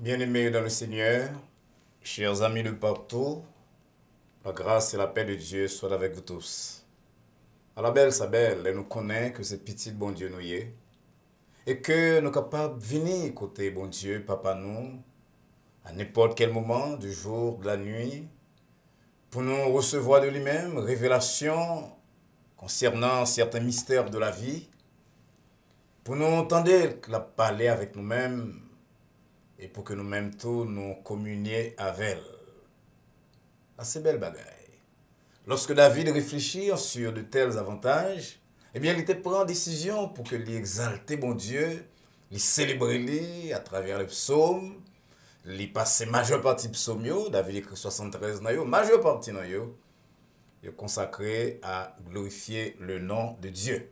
Bien-aimés dans le Seigneur, chers amis de partout, la grâce et la paix de Dieu soient avec vous tous. À la belle, sa belle, elle nous connaît que c'est petit bon Dieu nous y est, et que nous sommes capables de venir côté bon Dieu, Papa nous, à n'importe quel moment du jour, de la nuit, pour nous recevoir de lui-même révélation concernant certains mystères de la vie, pour nous entendre la parler avec nous-mêmes et pour que nous-mêmes tous nous communions avec elle. Assez belle bagaille. Lorsque David réfléchit sur de tels avantages, eh bien, il était prend décision pour que lui exalter bon Dieu, lui célébrer lui à travers les psaumes, lui passer majeure partie psaume, David écrit 73 dans yo, majeure partie dans yo, il est consacré à glorifier le nom de Dieu.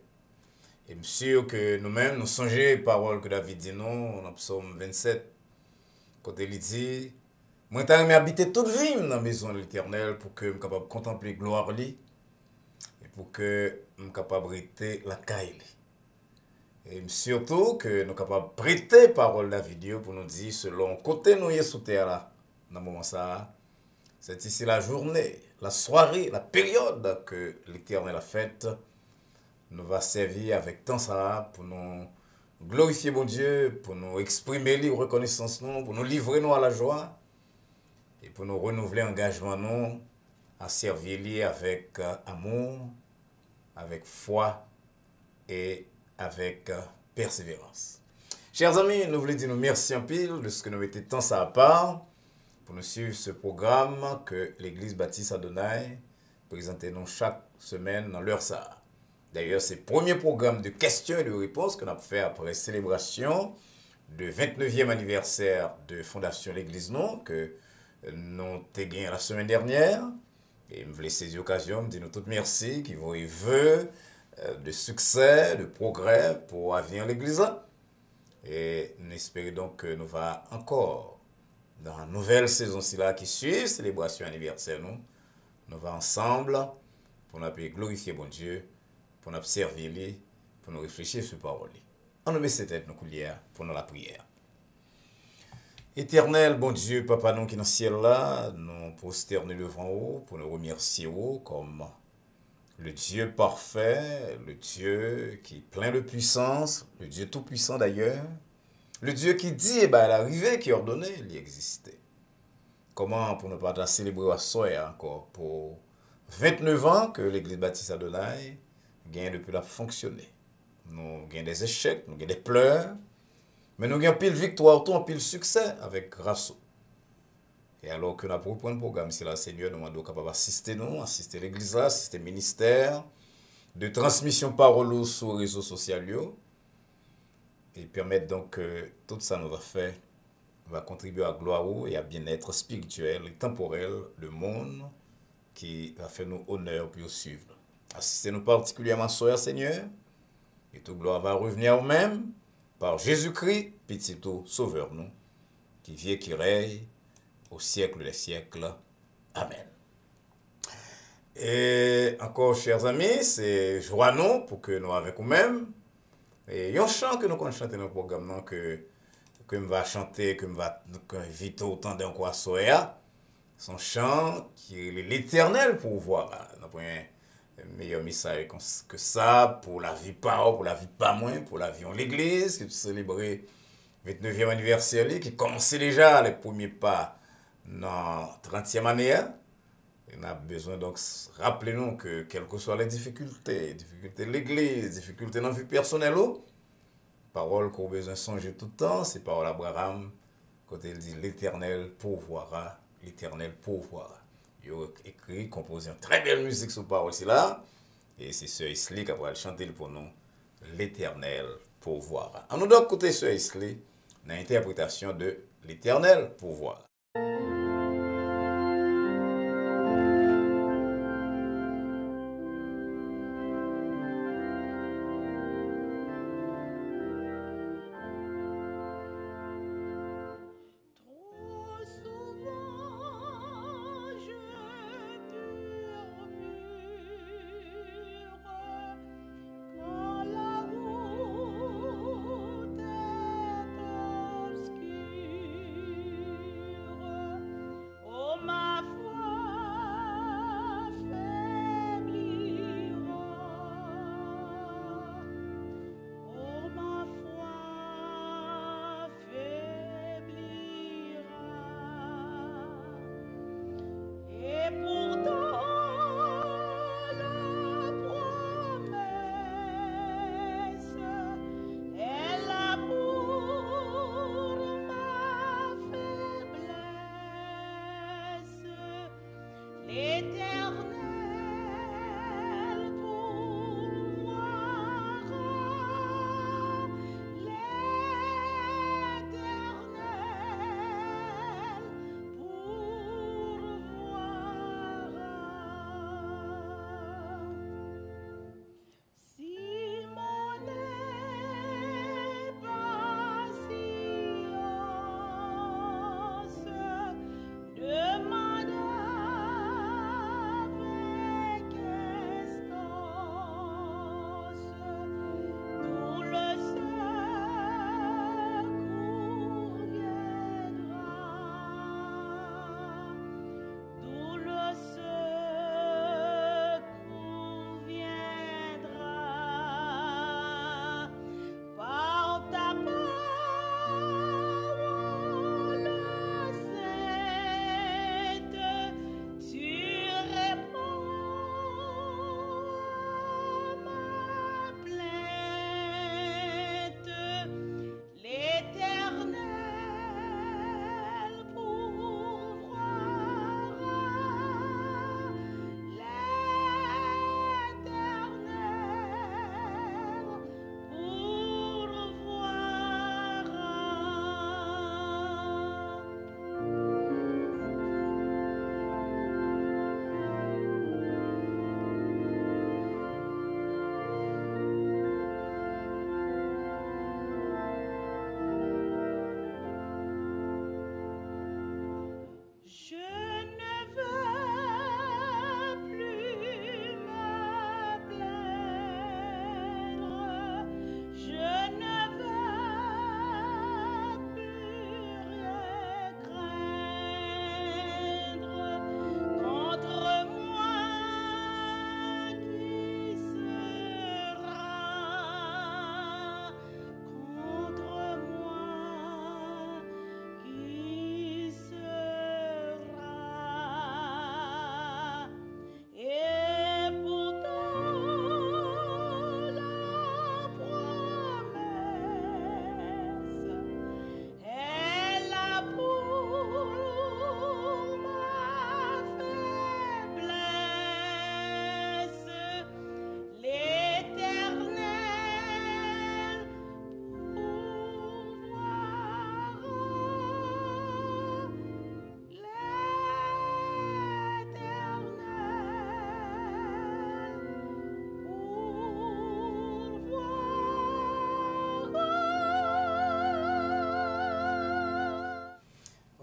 Et bien sûr que nous-mêmes, nous songeons les paroles que David dit nous, dans psaume 27, quand il dit, moi, je vais habiter toute vie dans la maison de l'Éternel pour que je sois capable de contempler gloire li et pour que je sois capable de prêter la caille. Et surtout que nous sommes capables de prêter parole de la vidéo pour nous dire selon côté nous y sous terre là, dans le moment ça, c'est ici la journée, la soirée, la période que l'Éternel a faite, nous va servir avec temps ça pour nous glorifier mon Dieu, pour nous exprimer les reconnaissance nous, pour nous livrer nous à la joie. Et pour nous renouveler l'engagement nous à servir lui avec amour, avec foi et avec persévérance. Chers amis, nous voulons dire nous merci en pile de ce que nous mettons tant ça à part pour nous suivre ce programme que l'Église Baptiste Adonai présente nous chaque semaine dans l'heure ça. D'ailleurs, c'est le premier programme de questions et de réponses qu'on a fait après célébration du 29e anniversaire de Fondation l'Église Non, que nous avons gagné la semaine dernière. Et je voulais saisir l'occasion de dire nous toutes merci, qui vous vœux de succès, de progrès pour avenir l'Église. Et nous espérons donc que nous allons encore, dans la nouvelle saison-ci là qui suit, célébration anniversaire, nous allons ensemble pour nous glorifier bon Dieu, pour nous servir, pour nous réfléchir sur parole. On nous met cette tête, nos coulières, pour nous la prière. Éternel, bon Dieu, Papa, nous qui dans le ciel là, nous prosternons devant vous pour nous remercier comme le Dieu parfait, le Dieu qui est plein de puissance, le Dieu tout-puissant d'ailleurs, le Dieu qui dit, eh ben, à l'arrivée, qui ordonnait, il existait. Comment pour ne pas célébrer à soi encore pour 29 ans que l'Église Baptiste Adonai gagne depuis la fonctionner. Nous gagnons des échecs, nous gagnons des pleurs, mais nous avons pile victoire, tout pile succès avec grâce. Et alors que nous avons repris le programme, si la Seigneur nous demande capable d'assister nous, assister l'église, assister le ministère, de transmission parole sur les réseaux sociaux, et permettre donc que tout ça nous va faire, va contribuer à la gloire et à bien-être spirituel et temporel du monde qui va faire nous honneur pour suivre. Assistez-nous particulièrement, Sœur Seigneur, et toute gloire va revenir au même. Par Jésus-Christ, petit sauveur nous, qui vit et qui règne au siècle des siècles. Amen. Et encore, chers amis, c'est joie nous pour que nous avec nous-mêmes. Et il y a un chant que nous allons chanter dans le programme que je vais chanter, que je vais inviter autant d'un quoi soya. Son chant qui est l'éternel pouvoir. Nous meilleur message que ça pour la vie pas pour la vie pas moins, pour la vie en l'église, qui célébrer 29e anniversaire qui commençait déjà les premiers pas dans 30e année. On a besoin donc rappeler nous que quelles que soient les difficultés de l'église, difficultés dans la vie personnelle, parole qu'on a besoin de songer tout le temps, c'est parole d'Abraham quand il dit l'éternel pourvoira, l'éternel pourvoira. Il a écrit, composé une très belle musique sur parole là. Et c'est Sœur Isli qui va chanter pour nous l'éternel pourvoira. On nous doit écouter Sœur Isli dans l'interprétation de l'éternel pourvoira. Quand la route est obscure,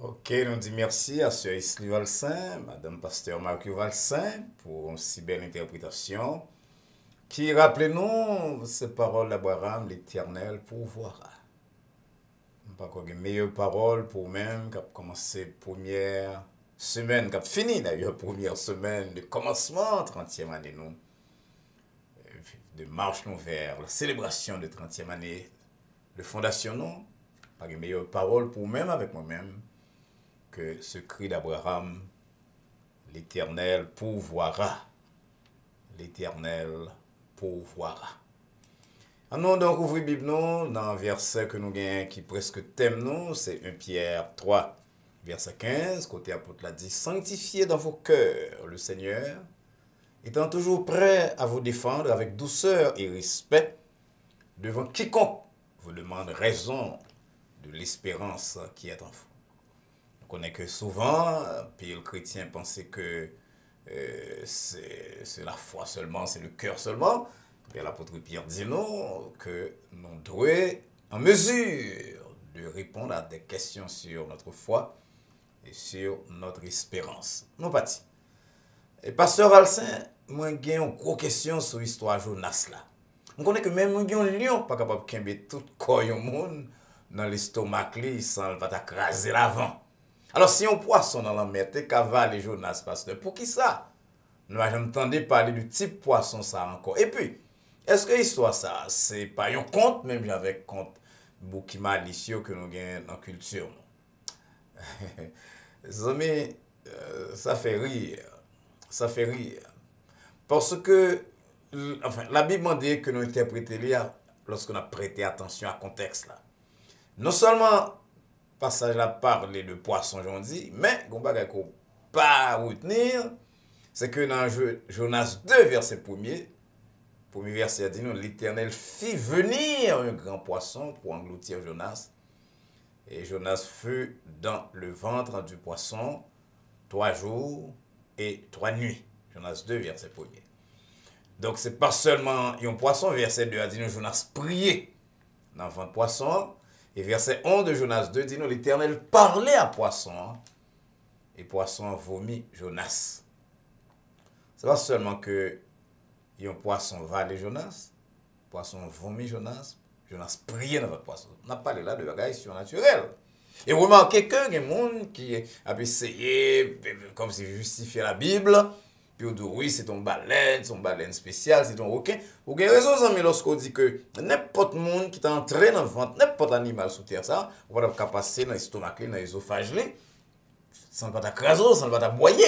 Ok, nous dit merci à Sœur Isli Valsin, Madame Pasteur Marc Valsin, pour une si belle interprétation qui rappelez-nous ces paroles d'Abraham, l'Éternel pourvoira. Pas quoi de meilleure parole pour même qui a commencé première semaine, qui a fini d'ailleurs première semaine de commencement 30e année nous de marche nous vers la célébration de 30e année de fondation nous. Pas de meilleure parole pour même avec moi-même que ce cri d'Abraham, l'Éternel pourvoira. L'Éternel pourvoira. Nous donc ouvrir Bible nous dans un verset que nous gagnons qui presque thème nous, c'est 1 Pierre 3, verset 15, côté apôtre l'a dit, sanctifiez dans vos cœurs le Seigneur, étant toujours prêt à vous défendre avec douceur et respect devant quiconque vous demande raison de l'espérance qui est en vous. On connaît que souvent, puis le chrétien pensait que c'est la foi seulement, c'est le cœur seulement. Bien, l'apôtre Pierre dit non, que nous devons en mesure de répondre à des questions sur notre foi et sur notre espérance. Non, pas dit. Et pasteur Valsin, moi, j'ai une grosse question sur l'histoire Jonas là. On connaît que même un lion pas capable de kembe tout corps au monde dans l'estomac sans va t'écraser l'avant. Alors si un poisson dans la mer te cavale Jonas pasteur, pour qui ça? Nous n'avons entendu parler du type poisson ça encore. Et puis, est-ce que l'histoire ça, c'est pas un conte, même avec conte beaucoup malicieux que nous avons dans la culture? Amis, ça fait rire. Ça fait rire. Parce que, enfin, la Bible dit que nous interprétons lorsqu'on a prêté attention à contexte là. Non seulement, passage là parler de poisson, j'en dis, mais, on ne peut pas retenir, c'est que dans Jonas 2, verset 1er, premier verset dit nous, l'Éternel fit venir un grand poisson pour engloutir Jonas. Et Jonas fut dans le ventre du poisson 3 jours et 3 nuits. Jonas 2, verset 1er. Donc, c'est pas seulement un poisson. Verset 2 a dit nous, Jonas priait dans le ventre poisson. Et verset 11 de Jonas 2 dit nous, l'Éternel parlait à poisson. Et poisson vomit Jonas. C'est pas seulement que un poisson valait Jonas. Poisson vomit Jonas. Jonas priait dans votre poisson. On a parlé là de bagages surnaturels. Et remarquez que il y a des gens qui a essayé, comme si justifier la Bible, puis on dit oui, c'est ton baleine spéciale, c'est ton requin. Vous avez raison, mais lorsqu'on dit que n'importe monde qui est entré dans le ventre, n'importe animal sous terre, ça, on va pas passer dans l'estomac, dans l'ésophage, ça ne va pas t'écraser, ça ne va pas t'aboyer.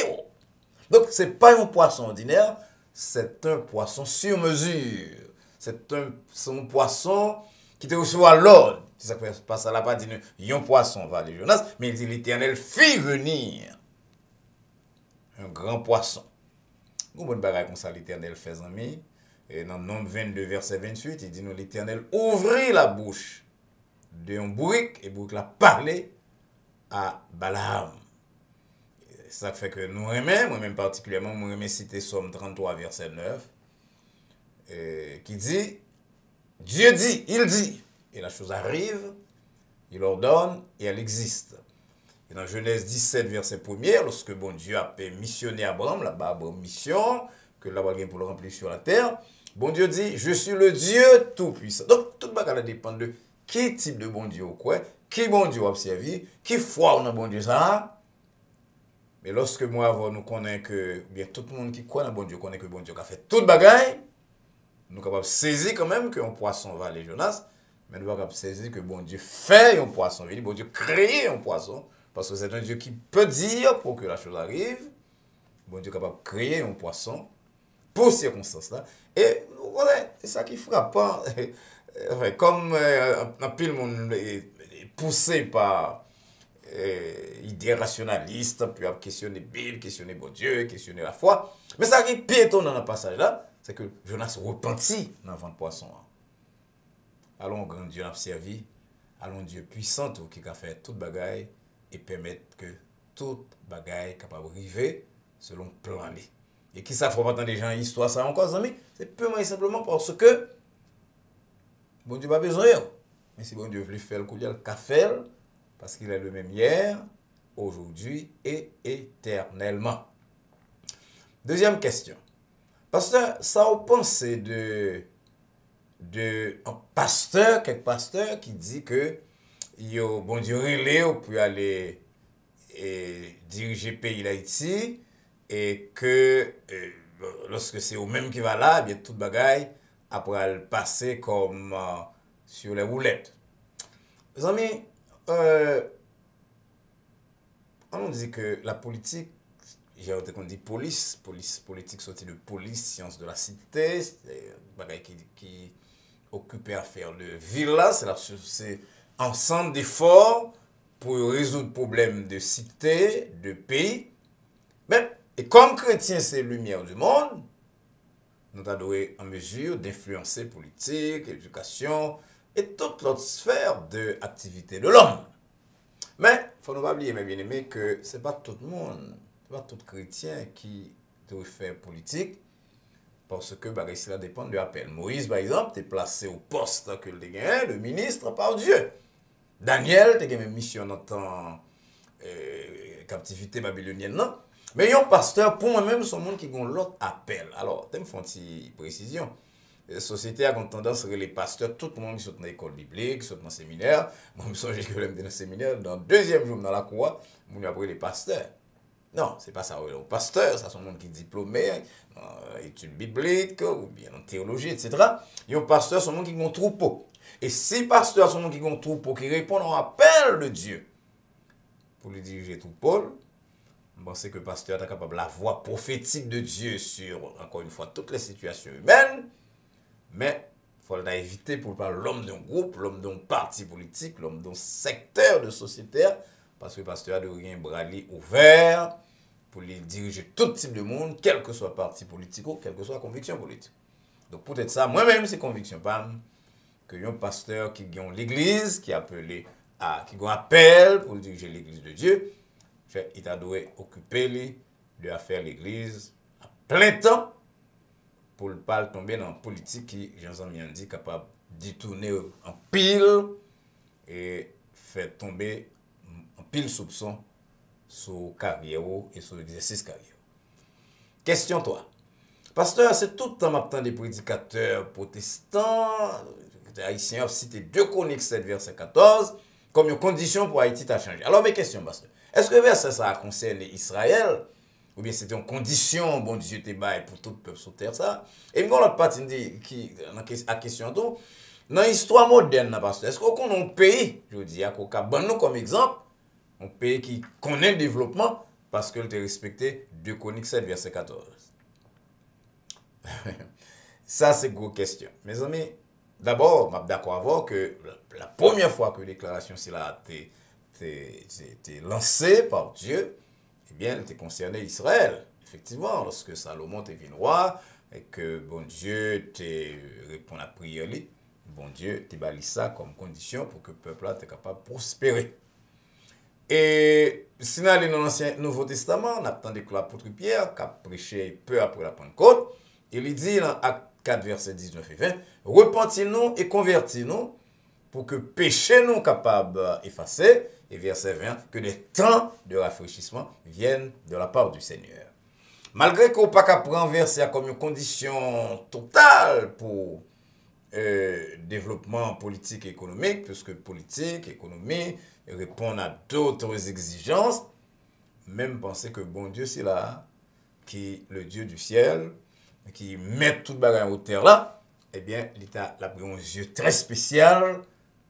Donc, ce n'est pas un poisson ordinaire, c'est un poisson sur mesure. C'est un poisson qui te reçoit l'ordre. C'est ça que passe à la part, il y a un poisson, va les Jonas, mais il dit l'Éternel fit venir un grand poisson. Nous, bon bagage comme ça, l'Éternel fait amis. Et dans Nombre 22, verset 28, il dit nous, l'Éternel ouvrit la bouche d'un bouc, et bouc l'a parlé à Balaam. C'est ça fait que nous aimons, moi-même particulièrement, nous aimons citer Somme 33, verset 9, qui dit, Dieu dit, il dit, et la chose arrive, il ordonne, et elle existe. Et dans Genèse 17, verset 1er, lorsque bon Dieu a missionné Abraham, là-bas, Abraham mission, que là-bas, pour le remplir sur la terre, bon Dieu dit, je suis le Dieu tout-puissant. Donc, tout le bagage dépend de quel type de bon Dieu ou quoi, qui bon Dieu a servi, qui foi on a bon Dieu ça. Mais lorsque moi, avant, nous connaissons que, bien, tout le monde qui croit dans bon Dieu connaît que bon Dieu a fait tout le bagage, nous sommes capables de saisir quand même qu'un poisson va aller Jonas, mais nous sommes capables de saisir que bon Dieu fait un poisson, bon Dieu crée un poisson, parce que c'est un Dieu qui peut dire pour que la chose arrive, bon Dieu est capable de créer un poisson pour ces circonstances-là. Et voilà, c'est ça qui frappe. Enfin, comme un pile monde est poussé par idées rationalistes, puis à questionner la Bible, questionner bon Dieu, questionner la foi. Mais ça qui est piéton dans le passage-là, c'est que Jonas repentit dans le ventre poisson. Allons, grand Dieu, n'a servi. Allons, Dieu puissant qui a fait toute bagaille et permettre que toute bagaille capable d'arriver selon le plan. Et qui ça faut pas des gens histoire ça encore, amis? C'est purement et simplement parce que bon Dieu n'a pas besoin. Mais si bon Dieu veut faire le coup, il a fait parce qu'il est le même hier, aujourd'hui et éternellement. Deuxième question. Pasteur, ça vous pensez de un pasteur, quelques pasteurs qui dit que bon Dieu relais pour aller diriger le pays d'Haïti et que lorsque c'est au même qui va là, eh bien toute bagaille après le passer comme sur les roulettes. Mes amis, on dit que la politique, j'ai entendu qu'on dit politique sortie de police, science de la cité, c'est bagaille qui occupé à faire de ville là, c'est ensemble d'efforts pour résoudre le problème de cité, de pays. Mais, et comme chrétiens, c'est lumière du monde, nous avons en mesure d'influencer politique, éducation et toute l'autre sphère de l'activité de l'homme. Mais, il faut ne pas oublier, mes bien-aimés, que ce n'est pas tout le monde, ce n'est pas tout chrétien qui doit faire politique. Parce que cela dépend de l'appel. Moïse, par exemple, est placé au poste que le ministre par Dieu. Daniel, tu as une mission dans la captivité babylonienne, non? Mais un pasteur, pour moi-même, c'est un monde qui a l'autre appel. Alors, tu me fais une précision. La société a tendance à les pasteurs, tout le monde qui sont dans l'école biblique, qui sont dans le séminaire. Moi, je me souviens que je dans le séminaire, dans le deuxième jour dans la cour, je me appris les pasteurs. Non, c'est pas ça. Le pasteur, ça, c'est un monde qui est diplômé en études bibliques ou bien en théologie, etc. Et un pasteur, c'est un monde qui a un troupeau. Et si pasteur, c'est un monde qui a un troupeau, qui répond à l'appel de Dieu pour lui diriger tout troupeau, je pense que le pasteur est capable de la voix prophétique de Dieu sur, encore une fois, toutes les situations humaines. Mais il faut éviter pour parler l'homme d'un groupe, l'homme d'un parti politique, l'homme d'un secteur de société. Parce que le pasteur a de rien brali ouvert pour les diriger tout type de monde, quel que soit parti politique ou quelle que soit conviction politique. Donc peut-être ça, moi-même, c'est conviction, pas que un pasteur qui gagne l'église, qui appelé à, qui a appel pour diriger l'église de Dieu, il a dû occuper de faire l'église à plein temps pour ne pas tomber dans la politique qui, Jean-Zami dit, capable d'y tourner en pile et faire tomber en pile soupçon sur carrière et sur l'exercice carrière. Question toi. Pasteur, c'est tout le temps maintenant des prédicateurs protestants, haïtiens ont cité 2 Chroniques 7, verset 14, comme une condition pour Haïti à changer. Alors, mes questions, pasteur. Est-ce que verset ça a concerné Israël? Ou bien c'était une condition, bon Dieu te bail pour tout le peuple sur terre, ça? Et moi, l'autre partie qui, à question tout, dans l'histoire moderne, pasteur, est-ce qu'on a un pays, je dis, qu'on a nous comme exemple, un pays qui connaît le développement parce qu'il a respecté 2 Chroniques 7, verset 14? Ça, c'est une grosse question. Mes amis, d'abord, je suis d'accord avec que la première fois que la déclaration a été lancée par Dieu, eh bien, elle était concernée Israël. Effectivement, lorsque Salomon était venu roi et que bon Dieu te répond à la prière, bon Dieu te bali ça comme condition pour que le peuple soit capable de prospérer. Et si nous allons dans l'Ancien Nouveau Testament, on attend que l'apôtre Pierre, qui a prêché peu après la Pentecôte, il dit dans Acte 4, verset 19 et 20, repentis-nous et convertis-nous pour que péché nous capable d'effacer. Et verset 20, que des temps de rafraîchissement viennent de la part du Seigneur. Malgré qu'on pas qu'à prendre verset comme une condition totale pour développement politique et économique, puisque politique, économie répondent à d'autres exigences, même penser que bon Dieu c'est là, qui le Dieu du ciel, qui met tout le bagage au terre là, eh bien, l'État a pris un yeux très spécial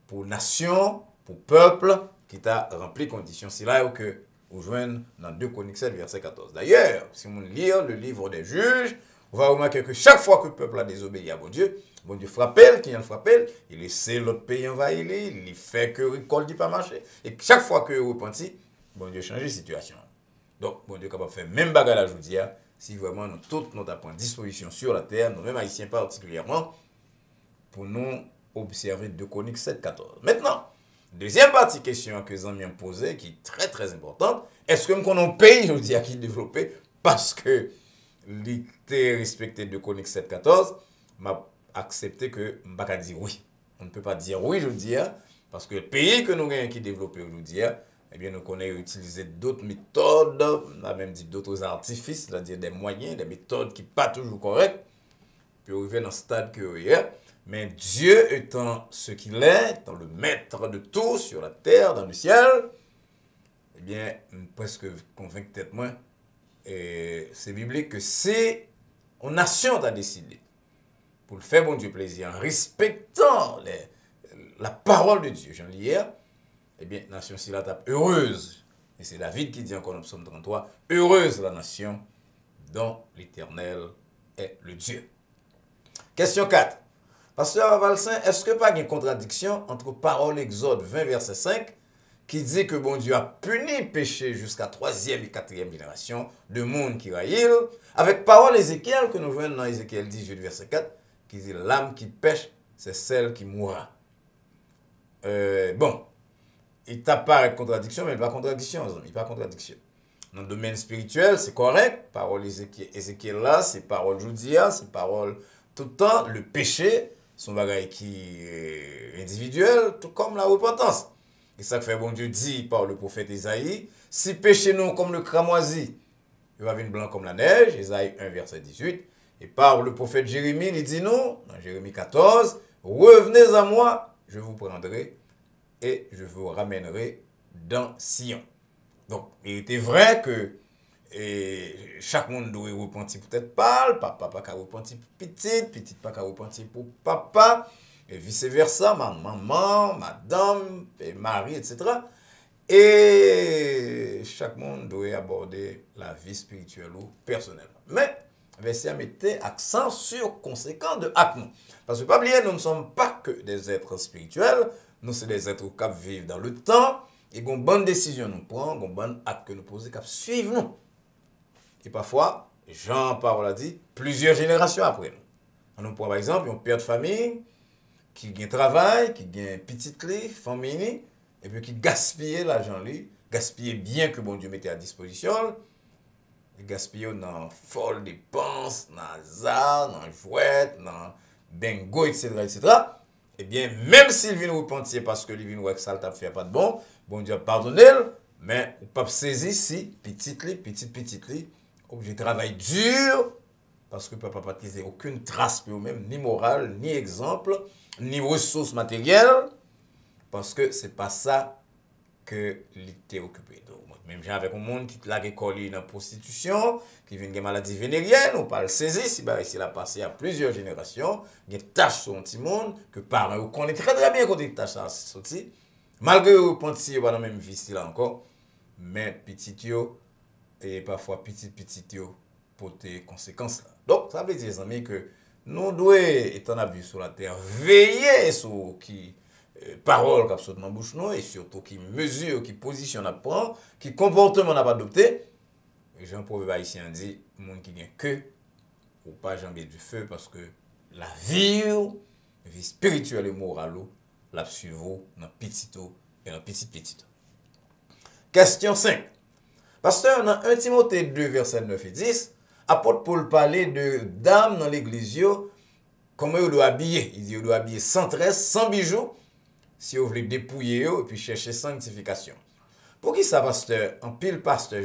pour nation, pour peuple, qui t'a rempli conditions. C'est là que vous joignez dans 2 Chroniques 7, verset 14. D'ailleurs, si on lit le livre des juges, on va remarquer que chaque fois que le peuple a désobéi à bon Dieu frappe, qui en frappe, il laisse l'autre pays envahir, il fait que l'école ne pas marcher. Et chaque fois que vous repentez, bon Dieu change la situation. Donc, bon Dieu est capable de faire même bagarre à aujourd'hui, si vraiment nous toutes nous avons disposition sur la terre, nous-mêmes haïtiens particulièrement, pour nous observer 2 Chroniques 7, 14. Maintenant, deuxième partie question que Zami a posée, qui est très très importante, est-ce que nous avons un pays, je dis, qui est développé parce que l'ité respecté 2 Chroniques 7, 14, m'a accepté que je ne peux pas dire oui. On ne peut pas dire oui, je dis, parce que le pays que nous avons qui est développé aujourd'hui, eh bien, nous connaissons utiliser d'autres méthodes, on a même dit d'autres artifices, c'est-à-dire des moyens, des méthodes qui ne sont pas toujours correctes, puis arriver dans le stade que est. Mais Dieu étant ce qu'il est, étant le maître de tout sur la terre, dans le ciel, eh bien, presque convaincu peut-être moi, et c'est biblique que si une nation a décidé pour le faire bon Dieu plaisir, en respectant la parole de Dieu, j'en lis hier, eh bien, nation si la tape heureuse. Et c'est David qui dit encore dans Psaume 33, heureuse la nation dont l'Éternel est le Dieu. Question 4. Pasteur Valsin, est-ce que pas une contradiction entre parole Exode 20, verset 5, qui dit que bon Dieu a puni le péché jusqu'à 3e et 4e génération de monde qui raïl, avec parole Ézéchiel que nous voyons dans Ézéchiel 18, verset 4, qui dit l'âme qui pêche, c'est celle qui mourra. Bon, il t'apparaît contradiction, mais il n'y a pas contradiction, il n'y a pas contradiction. Dans le domaine spirituel, c'est correct. Parole Ézéchiel là, c'est parole Joudia, c'est parole tout le temps. Le péché, son bagage qui est individuel, tout comme la repentance. Et ça que fait bon Dieu dit par le prophète Isaïe, si péché nous comme le cramoisi, il va venir blanc comme la neige, Isaïe 1, verset 18. Et par le prophète Jérémie, il dit nous, dans Jérémie 14, revenez à moi, je vous prendrai et je vous ramènerai dans Sion. Donc, il était vrai que chaque monde doit repentir peut-être pas, papa pas qu'à repentir pour petite pas qu'à repentir pour papa, et vice-versa, maman, madame, et mari, etc. Et chaque monde doit aborder la vie spirituelle ou personnelle. Mais, verset mettait accent sur conséquent de acte. Parce que, pas oublier, nous ne sommes pas que des êtres spirituels, nous sommes des êtres qui vivent dans le temps, et une bonne décision nous prend, une bonne acte que nous posons, qui suivent nous. et parfois, Jean-Paul a dit, plusieurs générations après nous. On prend par exemple un père de famille qui a un travail, qui a une petite famille, et puis qui gaspille l'argent lui, gaspille bien que bon Dieu mettait à disposition, gaspille dans folle dépenses, dans hasard, dans jouet, dans bingo, etc., etc. Eh bien, même s'il vient repentir parce que lui vient voir que ça ne fait pas de bon, bon Dieu pardonne-le, mais on peut saisir si, petite, obligé de travailler dur, parce que papa n'a pas aucune trace pour eux-mêmes, ni morale, ni exemple, ni ressources matérielles, parce que c'est pas ça que l'était occupé. Donc, même j'ai avec un monde qui l'a collé dans la prostitution, qui vient de maladies vénériennes, on parle saisir, si bah, ici, il a passé à plusieurs générations, il y a des tâches sur un petit monde, que parents, on connaît très bien quand des tâches sorties, malgré que pensiez pas dans la même vie, là encore, mais petit yo, et parfois petit yo, pour des conséquences là. Donc, ça veut dire, les amis, que nous devons, étant en vie sur la terre, veiller sur qui parole qui sont dans la bouche nous, et surtout qui mesure, qui position à prendre, qui comportement n'a pas adopté. Jean-Paul haïtien dit, monde qui n'a que, ou pas jambier du feu, parce que la vie spirituelle et morale, la suivre dans petit et dans petit. Question 5. Pasteur, dans 1 Timothée 2, verset 9 et 10, apôtre Paul parlait de dames dans l'église, comment ils doivent habiller. Il dit qu'ils doivent habiller sans tresse, sans bijoux, si vous voulez dépouiller et puis chercher sanctification. Pour qui ça, pasteur? En pile pasteur,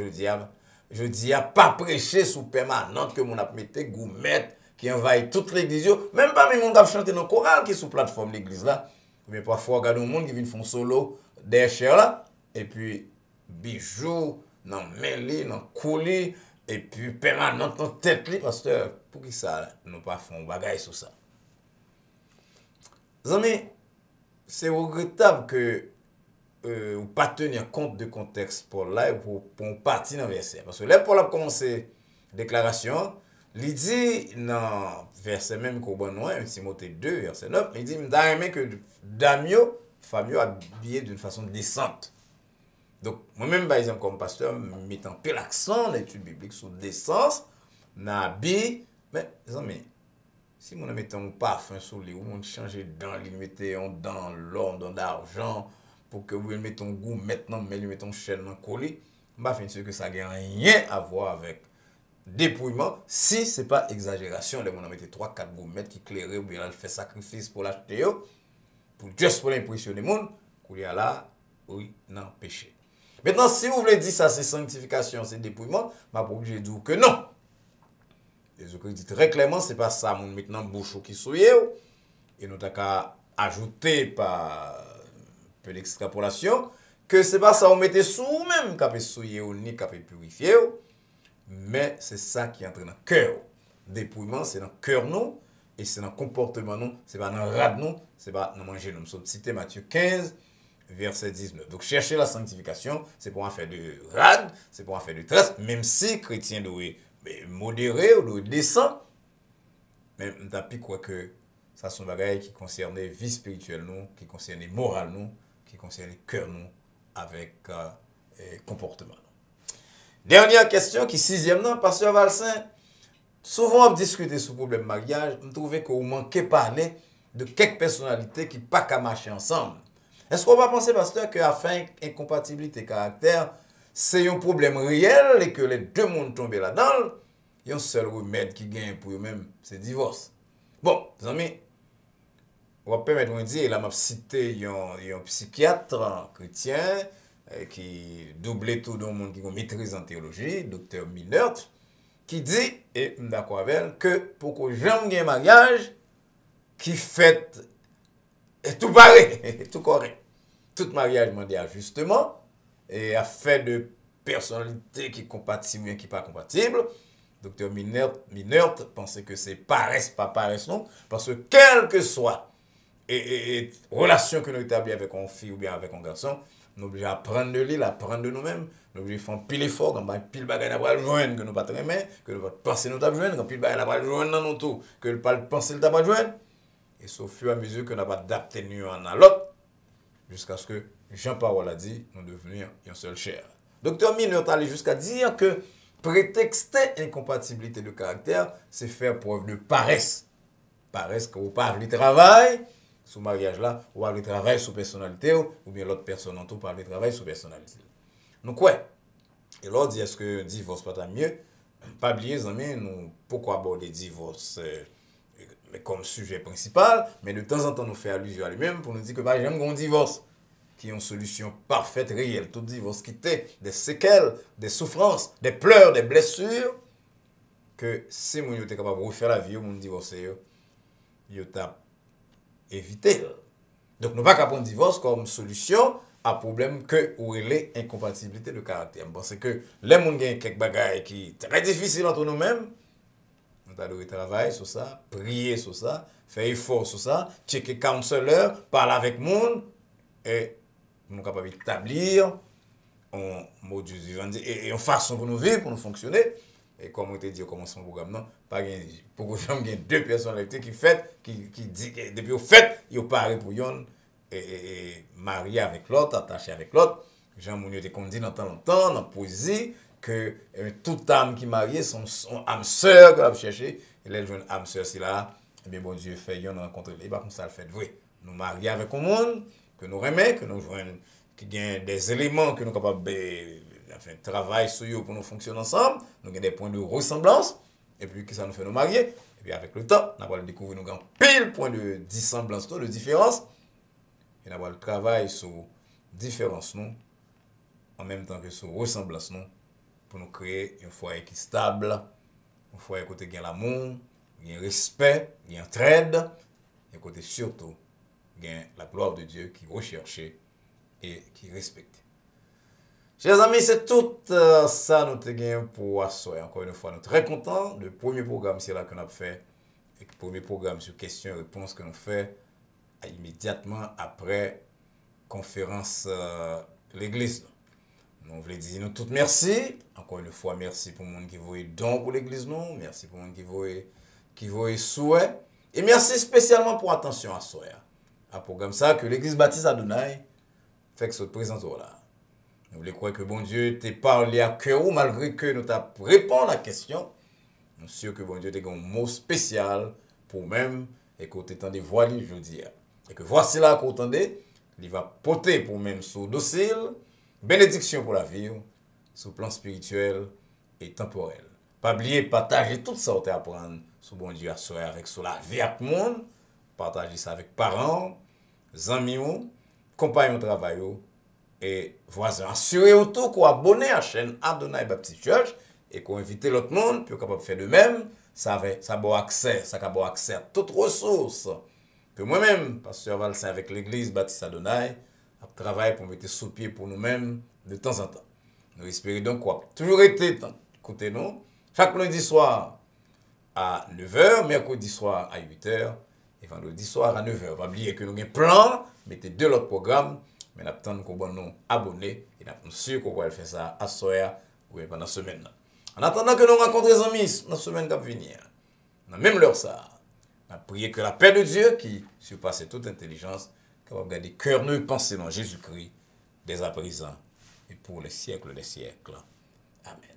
je dis à pas prêcher sous permanente que mon a mette gourmet qui envahit toute l'église, même pas mes gens qui chanter dans le choral qui est sous plateforme l'église là. Mais parfois, regarde le monde qui vient faire solo derrière là, et puis bijoux, dans mêlé, dans coulis, et puis permanente dans tête li, pasteur. Pour qui ça, nous pas font bagaille sur ça? Amis, c'est regrettable que ou pas tenir compte de contexte pour là pour partir dans le verset. Parce que là, Paul a commencé la déclaration, il dit dans verset même qu'on bon loin, Timothée 2, verset 9, il dit, il m'a aimé que Damio, famille habillé d'une façon décente. Donc, moi-même, par exemple, comme pasteur, mettant peu l'accent dans l'étude biblique sur décence, dans l'habit, mais, les amis, si mon mettant un parfum sur les ou on change dans les mettons dans l'or, dans l'argent, pour que vous mettez un goût maintenant, mais vous mettez un chaîne dans le colis, je ne suis sûr que ça n'a rien à voir avec dépouillement, si ce n'est pas exagération. Là, on a mis 3-4 gommettes qui éclairent, ou bien elle fait sacrifice pour l'acheter, juste pour impressionner le monde, qu'il y a là, oui, non, péché. Maintenant, si vous voulez dire ça, c'est sanctification, c'est dépouillement, je suis obligé de dire que non. Jésus-Christ dit très clairement, ce n'est pas ça, mon maintenant bouchon qui souille, et nous avons ajouté par peu d'extrapolation, que ce n'est pas ça, on mettait sous même, qui peut souiller ou ni qui peut purifier, mais c'est ça qui entre dans le cœur. Dépouillement, c'est dans le cœur nous, et c'est dans le comportement nous, c'est pas dans le rad nous, c'est pas dans manger nous. Nous sommes cités Matthieu 15, verset 19. Donc, chercher la sanctification, c'est pour en faire de rad, c'est pour en faire de trace, même si chrétien doit modéré ou doit descendre, mais je ne crois que ça sont des bagages qui concernent la vie spirituelle nous, qui concernent la morale nous, qui concernent le cœur nous, avec comportement. Dernière question, qui sixième, non, pasteur Valsin, souvent on discute sur le problème de mariage, je trouve que vous manquez parler de quelques personnalités qui ne pas qu'à marcher ensemble. Est-ce qu'on va penser, pasteur, qu'afin incompatibilité caractère, c'est un problème réel et que les deux mondes tombent là-dedans, il y a un seul remède qui gagne pour eux-mêmes, c'est le divorce. Bon, les amis, on va permettre de dire, là, m'a cité un psychiatre chrétien qui doublait tout dans le monde qui maîtrise en théologie, docteur Minert, qui dit, et je suis d'accord avec elle, que pour que j'aime un mariage qui fait tout pareil, tout correct. Tout mariage demande ajustement et a fait de personnalité qui est compatible ou qui n'est pas compatible. Docteur Minert pensait que c'est paresse, pas paresse, non. Parce que quelle que soit et relation que nous établissons avec une fille ou bien avec un garçon, nous obligés à apprendre de lui, apprendre de nous-mêmes, nous obligés à faire pile effort, quand pile bagaille à pas joindre, que nous pas très bien, que nous pas penser nous joindre, quand pile bagaille à pas joindre dans nous tout, que nous pas penser nous pas joindre. Et c'est au fur et à mesure que nous pas adapté l'un à l'autre, jusqu'à ce que Jean-Paul a dit, nous devenir une seule chair. Docteur Minot allait jusqu'à dire que Prétexter incompatibilité de caractère, c'est faire preuve de paresse. Paresse que vous parlez de travail, sous mariage là, ou parlez de travail sous personnalité, ou bien l'autre personne en tout parle de travail sous personnalité. Donc ouais, et l'autre dit est-ce que divorce pas mieux? Pas oublier, amis, nous, pourquoi aborder divorce comme sujet principal, mais de temps en temps nous fait allusion à lui-même pour nous dire que bah, j'aime qu'on divorce, qui est une solution parfaite, réelle. Tout divorce qui était des séquelles, des souffrances, des pleurs, des blessures, que si vous êtes capable de refaire la vie, vous divorcer, vous t'a évité. Donc nous ne pouvons pas prendre divorce comme solution à problème que ou les incompatibilités de caractère. Parce que les gens ont quelques bagages qui sont très difficiles entre nous-mêmes. Nous devons travailler sur ça, prier sur ça, faire effort sur ça, checker counselor, parler avec les gens et nous sommes capables d'établir un mode de vivre et une façon pour nous vivre, pour nous fonctionner. Et comme on te dit au commencement du programme, non, pas pour que j'ai deux personnalités qui disent que depuis au fait, ils ont parlé pour yon et marié avec l'autre, attaché avec l'autre. Jean Mounier te dit dans longtemps, dans la poésie, que toute âme qui est mariée, son âme sœur que l'on chercher, et là, une âme sœur, c'est là, et bien bon Dieu fait, yon rencontre, et pas comme ça le fait, vrai. Nous marier avec un monde, que nous remet, que nous jouons, qui gagne des éléments que nous sommes capables de travailler sur eux pour nous fonctionner ensemble. Nous avons des points de ressemblance. Et puis, ça nous fait nous marier. Et puis, avec le temps, nous allons découvrir nous avons pile point de dissemblance, de différence. Et nous allons travailler sur différence, nous, en même temps que sur ressemblance, nous, pour nous créer un foyer qui est stable, un foyer côté qui a l'amour, qui a respect, qui a entraide, et côté surtout, qui a la gloire de Dieu qui est recherchée et qui respecte. Chers amis, c'est tout ça nous avons pour asseoir. Encore une fois, nous sommes très contents. Le premier programme, c'est là qu'on a fait. Et le premier programme sur questions et réponses que nous fait immédiatement après conférence l'église. Nous voulons dire nous toutes merci. Encore une fois, merci pour le monde qui voit don pour l'église. Merci pour le monde qui voit souhait. Et merci spécialement pour attention à soi. Un programme ça que l'église baptiste Adonai fait que ce présent là. Nous voulons croire que bon Dieu t'a parlé à cœur malgré que nous t'avons répondu à la question. Nous sommes sûrs que bon Dieu t'a un mot spécial pour même et que tu t'entendez voir aujourd'hui. Et que voici là qu'on t'entendait, il va porter pour même sous docile, bénédiction pour la vie, sur le plan spirituel et temporel. Pas oublier partager tout ça que tu apprendre sur bon Dieu à soi avec sur la vie avec le monde, partager ça avec parents, amis, compagnons de travail et voisins. Assurez-vous tout qu'on abonne à la chaîne Adonai Baptist Church et qu'on invite l'autre monde pour capable faire de même. Ça a accès à toutes ressources que moi-même, pasteur Valsin avec l'église Baptiste Adonai, a travaillé pour mettre sous pied pour nous-mêmes de temps en temps. Nous espérons donc qu'on a toujours été côté nous. Chaque lundi soir à 9h, mercredi soir à 8h et vendredi soir à 9h. Pas oublier que nous avons un plan, mettez deux autres programmes, mais nous attendons qu'on nous abonner et nous sommes sûrs qu'on va faire ça à soir ou pendant la semaine. En attendant que nous rencontrions les amis dans la semaine qui va venir, dans même l'heure ça, on a prié que la paix de Dieu qui surpasse toute intelligence, capable de garder cœur, nous penser dans Jésus-Christ dès à présent et pour les siècles des siècles. Amen.